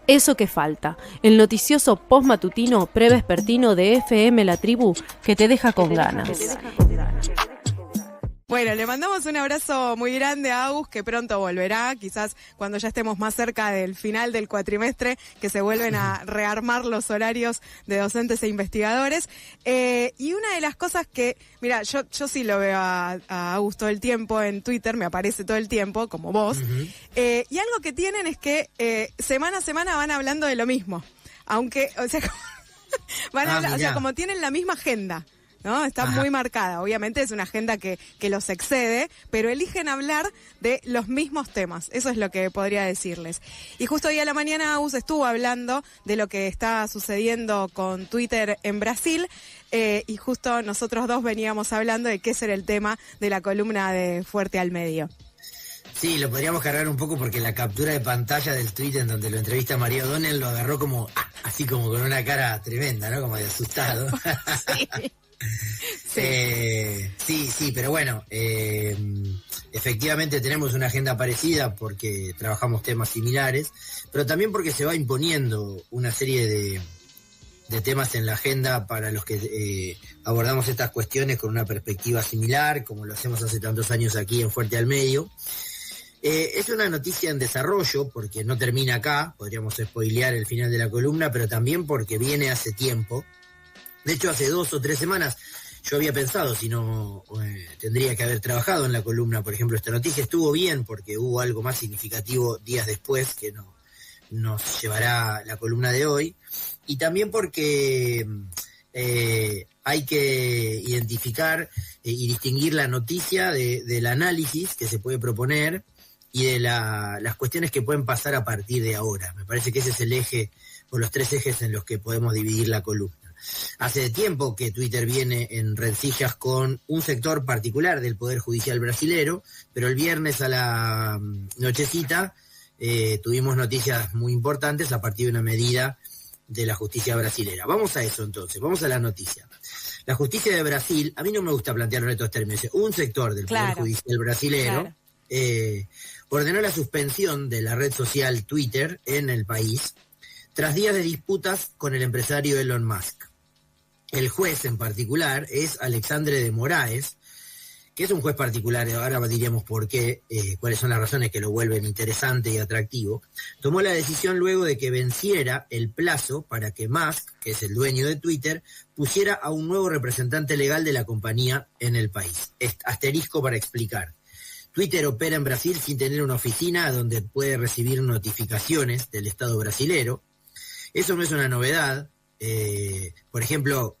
Eso que falta, el noticioso postmatutino prevespertino de FM La Tribu que te deja con ganas. Bueno, le mandamos un abrazo muy grande a Agus, que pronto volverá, quizás cuando ya estemos más cerca del final del cuatrimestre, que se vuelven a rearmar los horarios de docentes e investigadores. Y una de las cosas que, mira, yo sí lo veo a Agus todo el tiempo en Twitter, me aparece todo el tiempo, como vos, y algo que tienen es que semana a semana van hablando de lo mismo, aunque, o sea, o sea, como tienen la misma agenda, ¿no? Está muy marcada. Obviamente es una agenda que los excede, pero eligen hablar de los mismos temas. Eso es lo que podría decirles. Y justo hoy a la mañana Agus estuvo hablando de lo que está sucediendo con Twitter en Brasil, y justo nosotros dos veníamos hablando de qué será el tema de la columna de Fuerte al Medio. Sí, lo podríamos cargar un poco porque la captura de pantalla del tweet en donde lo entrevista María O'Donnell lo agarró como, así como con una cara tremenda, ¿no? Como de asustado. Sí, pero bueno, efectivamente tenemos una agenda parecida porque trabajamos temas similares, pero también porque se va imponiendo una serie de temas en la agenda para los que abordamos estas cuestiones con una perspectiva similar, como lo hacemos hace tantos años aquí en Fuerte al Medio. Es una noticia en desarrollo porque no termina acá, podríamos spoilear el final de la columna, pero también porque viene hace tiempo. De hecho, hace 2 o 3 semanas yo había pensado si no tendría que haber trabajado en la columna. Por ejemplo, esta noticia estuvo bien porque hubo algo más significativo días después que nos llevará la columna de hoy. Y también porque hay que identificar y distinguir la noticia del análisis que se puede proponer y de las cuestiones que pueden pasar a partir de ahora. Me parece que ese es el eje o los 3 ejes en los que podemos dividir la columna. Hace tiempo que Twitter viene en rencillas con un sector particular del Poder Judicial brasilero, pero el viernes a la nochecita tuvimos noticias muy importantes a partir de una medida de la justicia brasilera. Vamos a eso entonces, vamos a la noticia. La justicia de Brasil, a mí no me gusta plantearlo en estos términos, un sector del Poder Judicial brasilero ordenó la suspensión de la red social Twitter en el país tras días de disputas con el empresario Elon Musk. El juez en particular es Alexandre de Moraes, que es un juez particular, ahora diríamos por qué, cuáles son las razones que lo vuelven interesante y atractivo. Tomó la decisión luego de que venciera el plazo para que Musk, que es el dueño de Twitter, pusiera a un nuevo representante legal de la compañía en el país. Asterisco para explicar. Twitter opera en Brasil sin tener una oficina donde puede recibir notificaciones del Estado brasilero. Eso no es una novedad. Por ejemplo,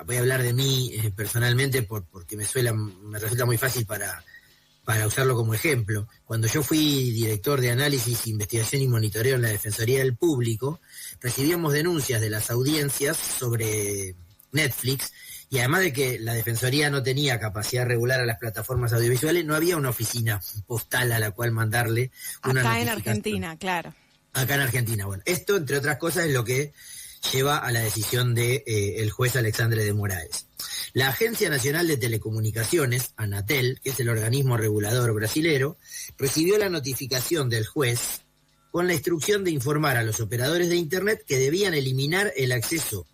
voy a hablar de mí personalmente porque me resulta muy fácil para usarlo como ejemplo. Cuando yo fui director de análisis, investigación y monitoreo en la Defensoría del Público, recibíamos denuncias de las audiencias sobre Netflix, y además de que la Defensoría no tenía capacidad regular a las plataformas audiovisuales, no había una oficina postal a la cual mandarle una notificación. Acá en Argentina, claro. Acá en Argentina, bueno. Esto, entre otras cosas, es lo que lleva a la decisión de el juez Alexandre de Moraes. La Agencia Nacional de Telecomunicaciones, Anatel, que es el organismo regulador brasilero, recibió la notificación del juez con la instrucción de informar a los operadores de Internet que debían eliminar el acceso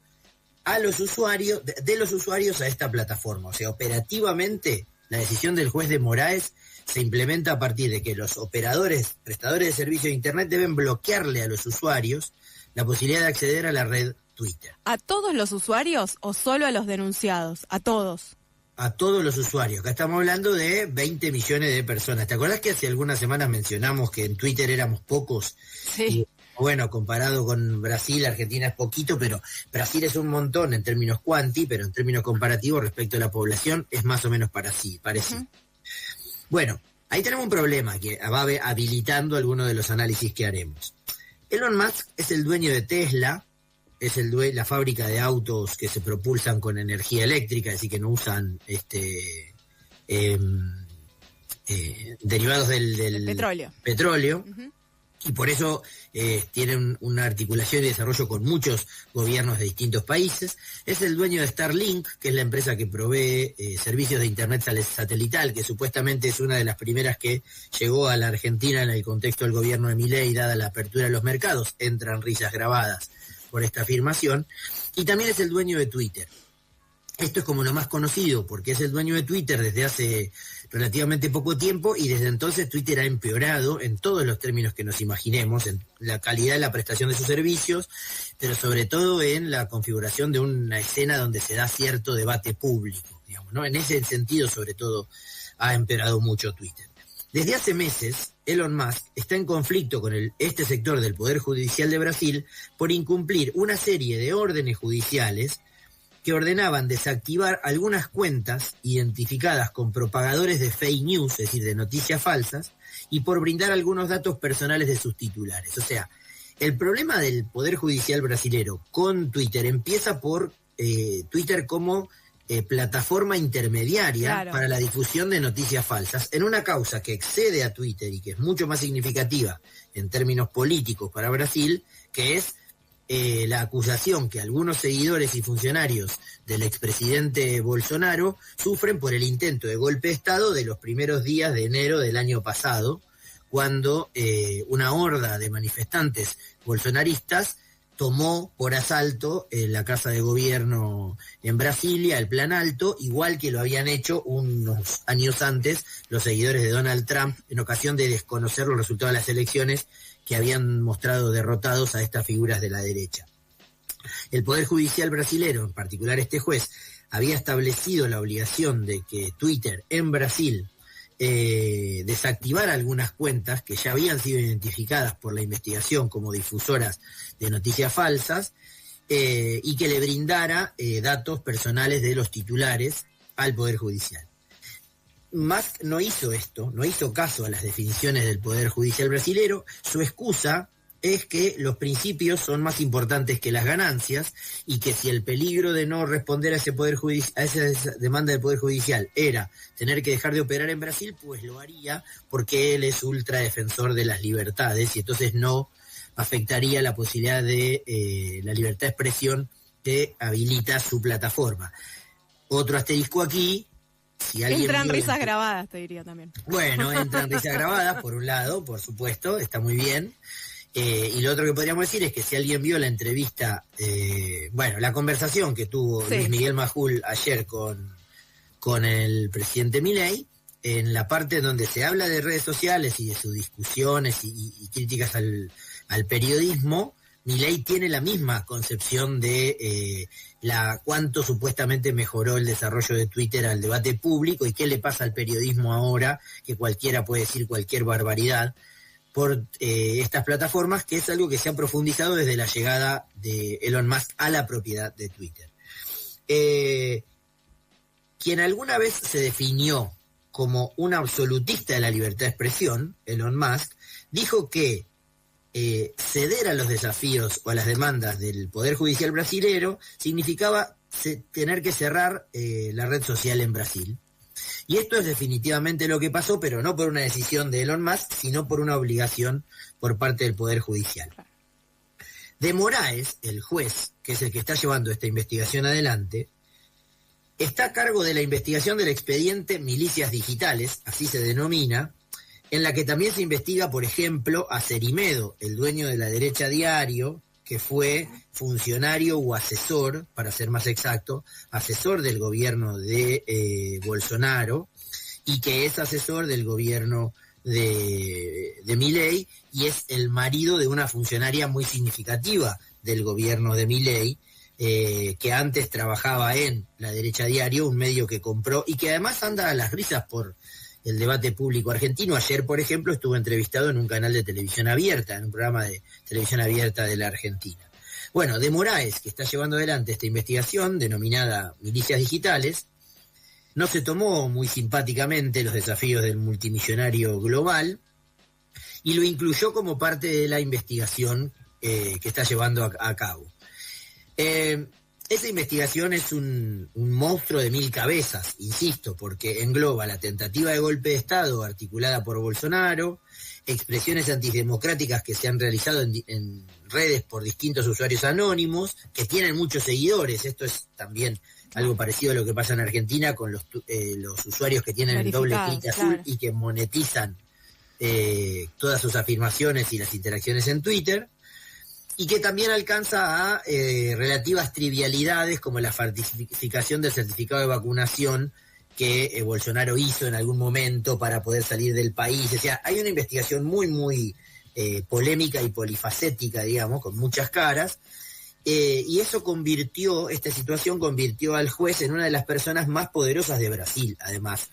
a los usuarios, de los usuarios a esta plataforma. O sea, operativamente, la decisión del juez de Moraes se implementa a partir de que los prestadores de servicio de Internet deben bloquearle a los usuarios la posibilidad de acceder a la red Twitter. ¿A todos los usuarios o solo a los denunciados? A todos. A todos los usuarios. Acá estamos hablando de 20 millones de personas. ¿Te acordás que hace algunas semanas mencionamos que en Twitter éramos pocos? Sí. Y, bueno, comparado con Brasil, Argentina es poquito, pero Brasil es un montón en términos cuanti, pero en términos comparativos respecto a la población es más o menos parecido. Bueno, ahí tenemos un problema que va habilitando algunos de los análisis que haremos. Elon Musk es el dueño de Tesla, es la fábrica de autos que se propulsan con energía eléctrica, es decir, que no usan derivados del petróleo. petróleo. y por eso tienen una articulación y desarrollo con muchos gobiernos de distintos países. Es el dueño de Starlink, que es la empresa que provee servicios de internet satelital, que supuestamente es una de las primeras que llegó a la Argentina en el contexto del gobierno de Milei, dada la apertura de los mercados. Entran risas grabadas por esta afirmación. Y también es el dueño de Twitter. Esto es como lo más conocido, porque es el dueño de Twitter desde hace relativamente poco tiempo, y desde entonces Twitter ha empeorado en todos los términos que nos imaginemos, en la calidad de la prestación de sus servicios, pero sobre todo en la configuración de una escena donde se da cierto debate público, digamos, ¿no? En ese sentido, sobre todo, ha empeorado mucho Twitter. Desde hace meses, Elon Musk está en conflicto con este sector del Poder Judicial de Brasil por incumplir una serie de órdenes judiciales que ordenaban desactivar algunas cuentas identificadas con propagadores de fake news, es decir, de noticias falsas, y por brindar algunos datos personales de sus titulares. O sea, el problema del Poder Judicial brasilero con Twitter empieza por Twitter como plataforma intermediaria para la difusión de noticias falsas, en una causa que excede a Twitter y que es mucho más significativa en términos políticos para Brasil, que es la acusación que algunos seguidores y funcionarios del expresidente Bolsonaro sufren por el intento de golpe de Estado de los primeros días de enero del año pasado, cuando una horda de manifestantes bolsonaristas tomó por asalto la Casa de Gobierno en Brasilia, el Planalto, igual que lo habían hecho unos años antes los seguidores de Donald Trump, en ocasión de desconocer los resultados de las elecciones que habían mostrado derrotados a estas figuras de la derecha. El Poder Judicial brasilero, en particular este juez, había establecido la obligación de que Twitter en Brasil desactivara algunas cuentas que ya habían sido identificadas por la investigación como difusoras de noticias falsas, y que le brindara datos personales de los titulares al Poder Judicial. Musk no hizo esto, no hizo caso a las definiciones del Poder Judicial brasilero. Su excusa es que los principios son más importantes que las ganancias, y que si el peligro de no responder a esa demanda del Poder Judicial era tener que dejar de operar en Brasil, pues lo haría, porque él es ultra defensor de las libertades y entonces no afectaría la posibilidad de la libertad de expresión que habilita su plataforma. Otro asterisco aquí. Si entran risas grabadas, te diría también. Bueno, entran risas grabadas, por un lado, por supuesto, está muy bien. Y lo otro que podríamos decir es que si alguien vio la entrevista, la conversación que tuvo Luis Miguel Majul ayer con el presidente Milei, en la parte donde se habla de redes sociales y de sus discusiones y críticas al periodismo, Milei tiene la misma concepción de cuánto supuestamente mejoró el desarrollo de Twitter al debate público y qué le pasa al periodismo ahora, que cualquiera puede decir cualquier barbaridad por estas plataformas, que es algo que se ha profundizado desde la llegada de Elon Musk a la propiedad de Twitter. Quien alguna vez se definió como un absolutista de la libertad de expresión, Elon Musk, dijo que ceder a los desafíos o a las demandas del Poder Judicial brasilero significaba tener que cerrar la red social en Brasil. Y esto es definitivamente lo que pasó, pero no por una decisión de Elon Musk, sino por una obligación por parte del Poder Judicial. De Moraes, el juez, que es el que está llevando esta investigación adelante, está a cargo de la investigación del expediente Milicias Digitales, así se denomina, en la que también se investiga, por ejemplo, a Cerimedo, el dueño de La Derecha Diario, que fue funcionario o asesor, para ser más exacto, asesor del gobierno de Bolsonaro, y que es asesor del gobierno de Milei, y es el marido de una funcionaria muy significativa del gobierno de Milei, que antes trabajaba en La Derecha Diario, un medio que compró, y que además anda a las risas por el debate público argentino. Ayer, por ejemplo, estuvo entrevistado en un canal de televisión abierta, en un programa de televisión abierta de la Argentina. Bueno, de Moraes, que está llevando adelante esta investigación denominada Milicias Digitales, no se tomó muy simpáticamente los desafíos del multimillonario global y lo incluyó como parte de la investigación que está llevando a cabo. Esa investigación es un monstruo de 1000 cabezas, insisto, porque engloba la tentativa de golpe de Estado articulada por Bolsonaro, expresiones antidemocráticas que se han realizado en redes por distintos usuarios anónimos, que tienen muchos seguidores. Esto es también algo parecido a lo que pasa en Argentina con los usuarios que tienen el doble clic azul, claro, y que monetizan todas sus afirmaciones y las interacciones en Twitter, y que también alcanza a relativas trivialidades como la falsificación del certificado de vacunación que Bolsonaro hizo en algún momento para poder salir del país. O sea, hay una investigación muy, muy polémica y polifacética, digamos, con muchas caras, y eso esta situación convirtió al juez en una de las personas más poderosas de Brasil, además.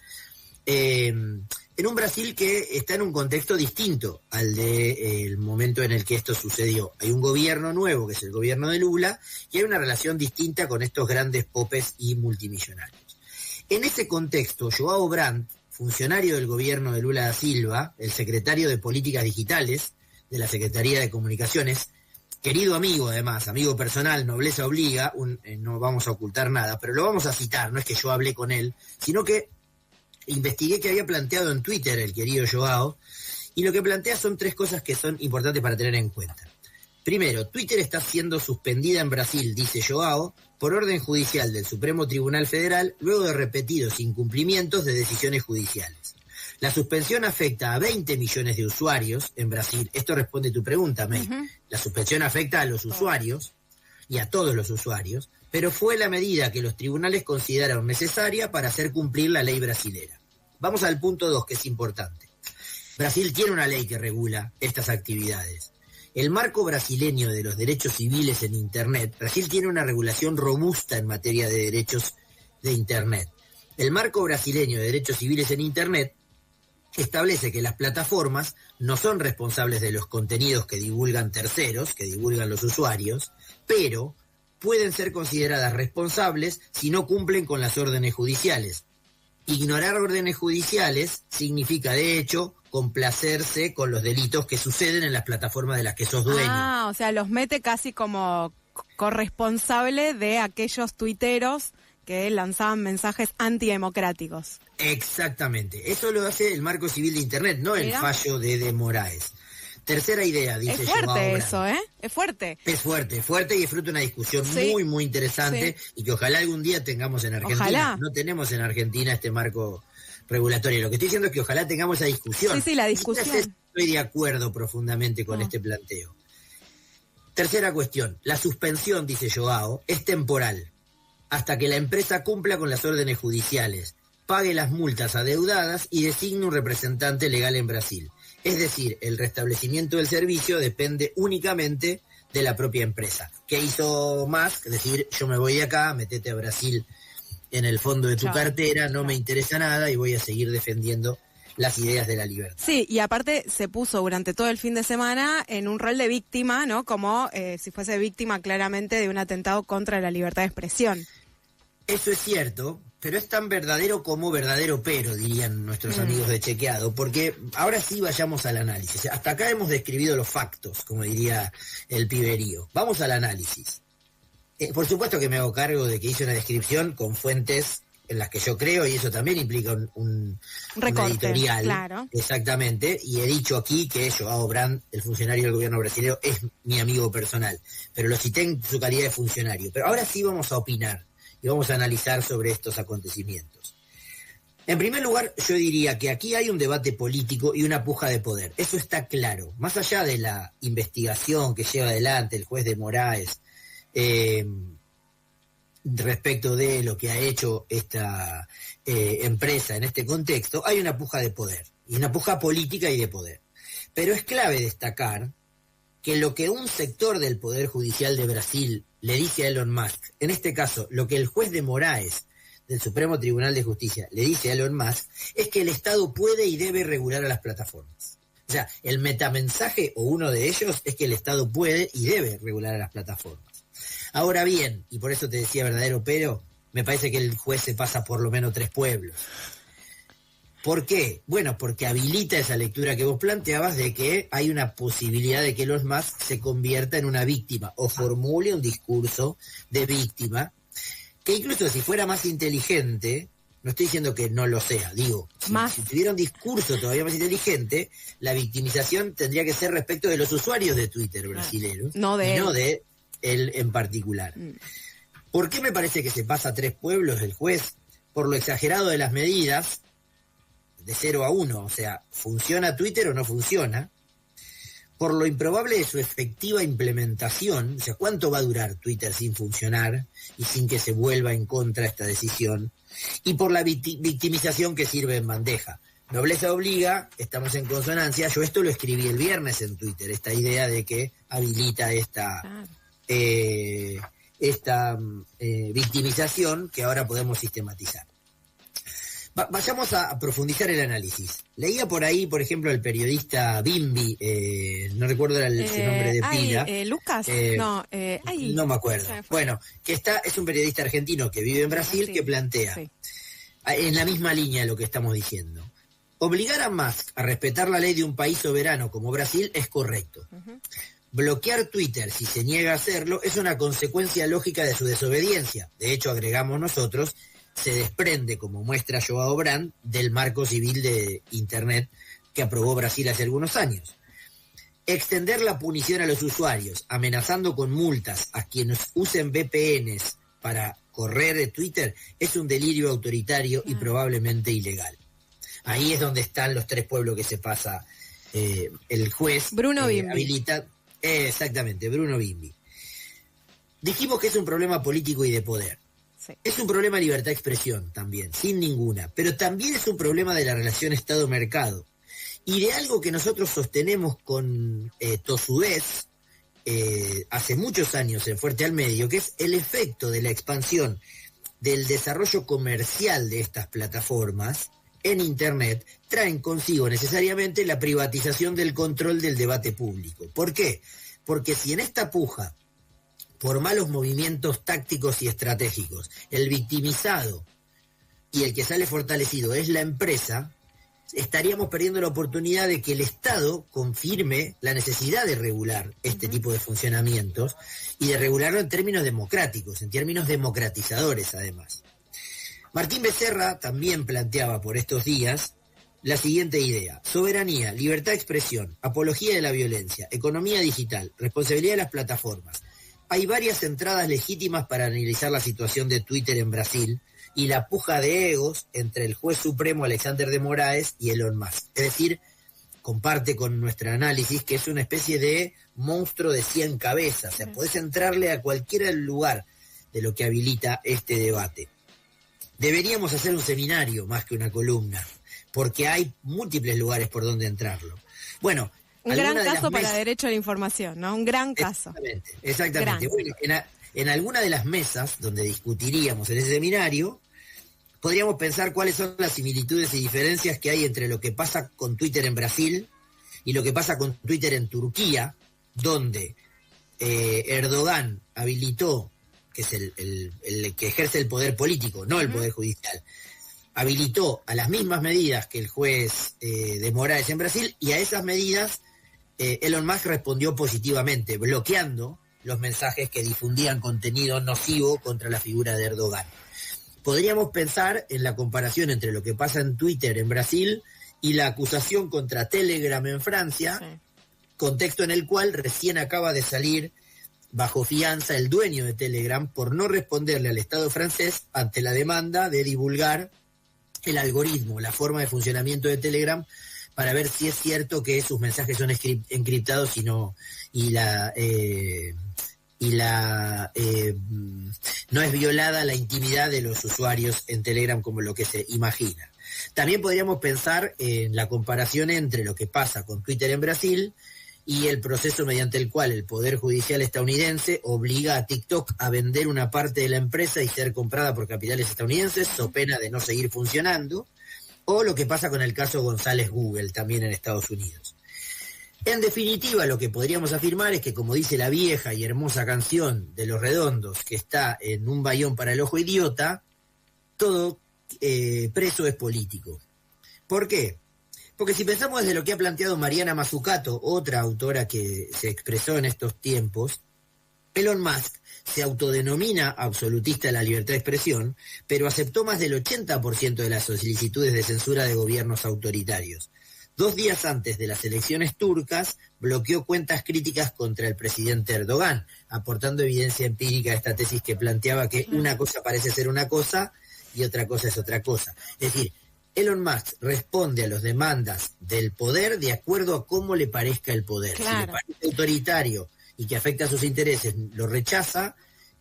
En un Brasil que está en un contexto distinto al del momento en el que esto sucedió. Hay un gobierno nuevo, que es el gobierno de Lula, y hay una relación distinta con estos grandes popes y multimillonarios. En ese contexto, João Brandt, funcionario del gobierno de Lula da Silva, el secretario de Políticas Digitales de la Secretaría de Comunicaciones, querido amigo además, amigo personal, nobleza obliga, no vamos a ocultar nada, pero lo vamos a citar, no es que yo hablé con él, sino que investigué qué había planteado en Twitter el querido Joao, y lo que plantea son 3 cosas que son importantes para tener en cuenta. Primero, Twitter está siendo suspendida en Brasil, dice Joao, por orden judicial del Supremo Tribunal Federal, luego de repetidos incumplimientos de decisiones judiciales. La suspensión afecta a 20 millones de usuarios en Brasil. Esto responde a tu pregunta, May. La suspensión afecta a los usuarios y a todos los usuarios, pero fue la medida que los tribunales consideraron necesaria para hacer cumplir la ley brasilera. Vamos al punto 2, que es importante. Brasil tiene una ley que regula estas actividades. El marco brasileño de los derechos civiles en Internet, Brasil tiene una regulación robusta en materia de derechos de Internet. El marco brasileño de derechos civiles en Internet establece que las plataformas no son responsables de los contenidos que divulgan terceros, que divulgan los usuarios, pero pueden ser consideradas responsables si no cumplen con las órdenes judiciales. Ignorar órdenes judiciales significa, de hecho, complacerse con los delitos que suceden en las plataformas de las que sos dueño. Ah, o sea, los mete casi como corresponsable de aquellos tuiteros que lanzaban mensajes antidemocráticos. Exactamente. Eso lo hace el marco civil de Internet, no el fallo de Moraes. Tercera idea, dice Es fuerte eso, ¿eh? Es fuerte. Es fuerte y es fruto de una discusión muy, muy interesante y que ojalá algún día tengamos en Argentina. Ojalá. No tenemos en Argentina este marco regulatorio. Lo que estoy diciendo es que ojalá tengamos esa discusión. Sí, la discusión. Estoy de acuerdo profundamente con este planteo. Tercera cuestión. La suspensión, dice Joao, es temporal, hasta que la empresa cumpla con las órdenes judiciales, pague las multas adeudadas y designe un representante legal en Brasil. Es decir, el restablecimiento del servicio depende únicamente de la propia empresa. ¿Qué hizo Musk? Decir, yo me voy de acá, metete a Brasil en el fondo de tu cartera, no me interesa nada y voy a seguir defendiendo las ideas de la libertad. Sí, y aparte se puso durante todo el fin de semana en un rol de víctima, ¿no? Como si fuese víctima claramente de un atentado contra la libertad de expresión. Eso es cierto, pero es tan verdadero como verdadero pero, dirían nuestros amigos de Chequeado, porque ahora sí vayamos al análisis. Hasta acá hemos describido los factos, como diría el piberío. Vamos al análisis. Por supuesto que me hago cargo de que hice una descripción con fuentes en las que yo creo, y eso también implica un editorial. Claro. Exactamente, y he dicho aquí que Joao Brandt, el funcionario del gobierno brasileño, es mi amigo personal, pero lo cité en su calidad de funcionario. Pero ahora sí vamos a opinar y vamos a analizar sobre estos acontecimientos. En primer lugar, yo diría que aquí hay un debate político y una puja de poder. Eso está claro. Más allá de la investigación que lleva adelante el juez de Moraes respecto de lo que ha hecho esta empresa en este contexto, hay una puja de poder, y una puja política y de poder. Pero es clave destacar que lo que un sector del Poder Judicial de Brasil le dice a Elon Musk, en este caso, lo que el juez de Moraes del Supremo Tribunal de Justicia le dice a Elon Musk, es que el Estado puede y debe regular a las plataformas. O sea, el metamensaje, o uno de ellos, es que el Estado puede y debe regular a las plataformas. Ahora bien, y por eso te decía verdadero pero, me parece que el juez se pasa por lo menos 3 pueblos. ¿Por qué? Bueno, porque habilita esa lectura que vos planteabas de que hay una posibilidad de que Elon Musk se convierta en una víctima o formule un discurso de víctima, que incluso si fuera más inteligente, no estoy diciendo que no lo sea, digo, si tuviera un discurso todavía más inteligente, la victimización tendría que ser respecto de los usuarios de Twitter brasileños, no de él en particular. ¿Por qué me parece que se pasa a 3 pueblos el juez? Por lo exagerado de las medidas, de 0 a 1, o sea, ¿funciona Twitter o no funciona? Por lo improbable de su efectiva implementación, o sea, ¿cuánto va a durar Twitter sin funcionar y sin que se vuelva en contra esta decisión? Y por la victimización que sirve en bandeja. Nobleza obliga, estamos en consonancia. Yo esto lo escribí el viernes en Twitter, esta idea de que habilita esta victimización que ahora podemos sistematizar. Vayamos a profundizar el análisis. Leía por ahí, por ejemplo, el periodista Bimbi, no recuerdo su nombre de pila. Lucas, no me acuerdo. Bueno, es un periodista argentino que vive en Brasil, que plantea, en la misma línea de lo que estamos diciendo, obligar a Musk a respetar la ley de un país soberano como Brasil es correcto. Bloquear Twitter si se niega a hacerlo es una consecuencia lógica de su desobediencia. De hecho, agregamos nosotros, se desprende, como muestra Joao Brandt, del marco civil de Internet que aprobó Brasil hace algunos años. Extender la punición a los usuarios, amenazando con multas a quienes usen VPNs para correr de Twitter, es un delirio autoritario y probablemente ilegal. Ahí es donde están los 3 pueblos que se pasa el juez. Bruno Bimbi. Habilita, exactamente, Bruno Bimbi. Dijimos que es un problema político y de poder. Es un problema de libertad de expresión también, sin ninguna, pero también es un problema de la relación Estado-mercado y de algo que nosotros sostenemos con tosudez hace muchos años en Fuerte al Medio, que es el efecto de la expansión del desarrollo comercial de estas plataformas en Internet traen consigo necesariamente la privatización del control del debate público. ¿Por qué? Porque si en esta puja por malos movimientos tácticos y estratégicos, el victimizado y el que sale fortalecido es la empresa, estaríamos perdiendo la oportunidad de que el Estado confirme la necesidad de regular este tipo de funcionamientos y de regularlo en términos democráticos, en términos democratizadores además. Martín Becerra también planteaba por estos días la siguiente idea: soberanía, libertad de expresión, apología de la violencia, economía digital, responsabilidad de las plataformas. Hay varias entradas legítimas para analizar la situación de Twitter en Brasil y la puja de egos entre el juez supremo Alexander de Moraes y Elon Musk. Es decir, comparte con nuestro análisis que es una especie de monstruo de 100 cabezas. O sea, podés entrarle a cualquier lugar de lo que habilita este debate. Deberíamos hacer un seminario más que una columna, porque hay múltiples lugares por donde entrarlo. Bueno, un gran caso para derecho a la información, ¿no? Un gran caso. Exactamente. Bueno, en alguna de las mesas donde discutiríamos en ese seminario, podríamos pensar cuáles son las similitudes y diferencias que hay entre lo que pasa con Twitter en Brasil y lo que pasa con Twitter en Turquía, donde Erdogan habilitó, que es el que ejerce el poder político, no el poder judicial, habilitó a las mismas medidas que el juez de Moraes en Brasil, y a esas medidas Elon Musk respondió positivamente, bloqueando los mensajes que difundían contenido nocivo contra la figura de Erdogan. Podríamos pensar en la comparación entre lo que pasa en Twitter en Brasil y la acusación contra Telegram en Francia, contexto en el cual recién acaba de salir bajo fianza el dueño de Telegram por no responderle al Estado francés ante la demanda de divulgar el algoritmo, la forma de funcionamiento de Telegram, para ver si es cierto que sus mensajes son encriptados no es violada la intimidad de los usuarios en Telegram como lo que se imagina. También podríamos pensar en la comparación entre lo que pasa con Twitter en Brasil y el proceso mediante el cual el Poder Judicial estadounidense obliga a TikTok a vender una parte de la empresa y ser comprada por capitales estadounidenses, so pena de no seguir funcionando, o lo que pasa con el caso González Google, también en Estados Unidos. En definitiva, lo que podríamos afirmar es que, como dice la vieja y hermosa canción de Los Redondos, que está en Un bayón para el ojo idiota, todo preso es político. ¿Por qué? Porque si pensamos desde lo que ha planteado Mariana Mazzucato, otra autora que se expresó en estos tiempos, Elon Musk se autodenomina absolutista de la libertad de expresión, pero aceptó más del 80% de las solicitudes de censura de gobiernos autoritarios. 2 días antes de las elecciones turcas, bloqueó cuentas críticas contra el presidente Erdogan, aportando evidencia empírica a esta tesis que planteaba que una cosa parece ser una cosa y otra cosa es otra cosa. Es decir, Elon Musk responde a las demandas del poder de acuerdo a cómo le parezca el poder. Claro. Si le parece autoritario y que afecta a sus intereses, lo rechaza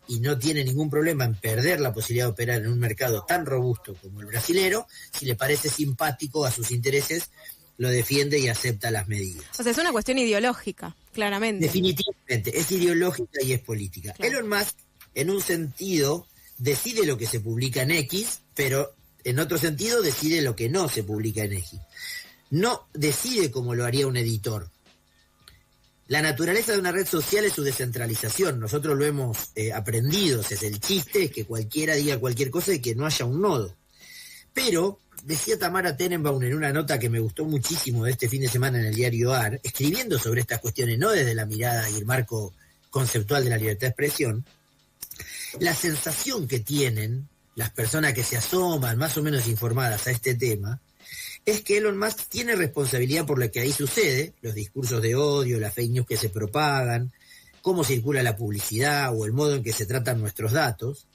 y no tiene ningún problema en perder la posibilidad de operar en un mercado tan robusto como el brasilero. Si le parece simpático a sus intereses, lo defiende y acepta las medidas. O sea, es una cuestión ideológica, claramente. Definitivamente, es ideológica y es política. Claro. Elon Musk, en un sentido, decide lo que se publica en X, pero en otro sentido decide lo que no se publica en X. No decide como lo haría un editor. La naturaleza de una red social es su descentralización. Nosotros lo hemos aprendido. Es el chiste, es que cualquiera diga cualquier cosa y que no haya un nodo. Pero, decía Tamara Tenenbaum en una nota que me gustó muchísimo de este fin de semana en el diario AR, escribiendo sobre estas cuestiones, no desde la mirada y el marco conceptual de la libertad de expresión, la sensación que tienen las personas que se asoman más o menos informadas a este tema, es que Elon Musk tiene responsabilidad por lo que ahí sucede, los discursos de odio, las fake news que se propagan, cómo circula la publicidad o el modo en que se tratan nuestros datos,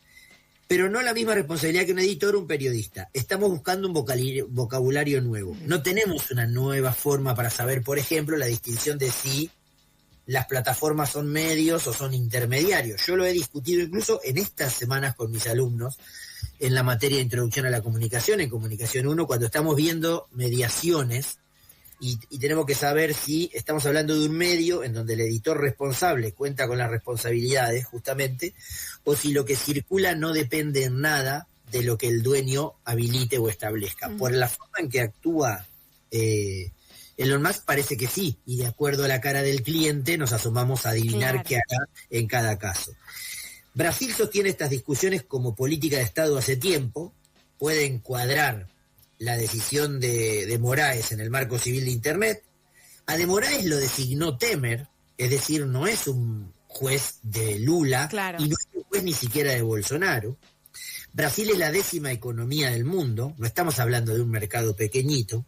pero no la misma responsabilidad que un editor o un periodista. Estamos buscando un vocabulario nuevo. No tenemos una nueva forma para saber, por ejemplo, la distinción de si las plataformas son medios o son intermediarios. Yo lo he discutido incluso en estas semanas con mis alumnos en la materia de Introducción a la Comunicación, en Comunicación 1, cuando estamos viendo mediaciones y tenemos que saber si estamos hablando de un medio en donde el editor responsable cuenta con las responsabilidades, justamente, o si lo que circula no depende en nada de lo que el dueño habilite o establezca. Por la forma en que actúa Elon Musk parece que sí, y de acuerdo a la cara del cliente nos asomamos a adivinar qué hará en cada caso. Brasil sostiene estas discusiones como política de Estado hace tiempo, puede encuadrar la decisión de Moraes en el marco civil de Internet. A de Moraes lo designó Temer, es decir, no es un juez de Lula, y no es un juez ni siquiera de Bolsonaro. Brasil es la 10ª economía del mundo, no estamos hablando de un mercado pequeñito,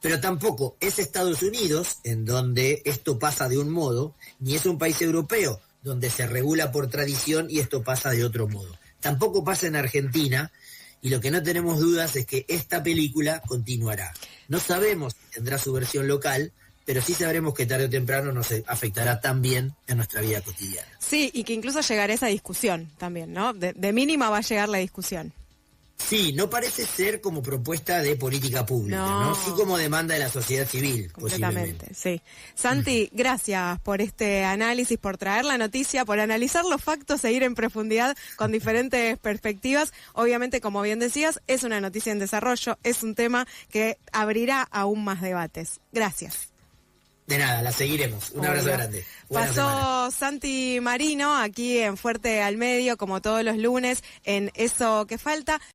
pero tampoco es Estados Unidos, en donde esto pasa de un modo, ni es un país europeo, donde se regula por tradición y esto pasa de otro modo. Tampoco pasa en Argentina, y lo que no tenemos dudas es que esta película continuará. No sabemos si tendrá su versión local, pero sí sabremos que tarde o temprano nos afectará también en nuestra vida cotidiana. Sí, y que incluso llegará esa discusión también, ¿no? De mínima va a llegar la discusión. Sí, no parece ser como propuesta de política pública, ¿no? Sí como demanda de la sociedad civil, completamente, posiblemente. Sí. Santi, gracias por este análisis, por traer la noticia, por analizar los factos e ir en profundidad con diferentes perspectivas. Obviamente, como bien decías, es una noticia en desarrollo, es un tema que abrirá aún más debates. Gracias. De nada, la seguiremos. Un abrazo grande. Buena Pasó semana. Santi Marino aquí en Fuerte al Medio, como todos los lunes, en Eso que Falta.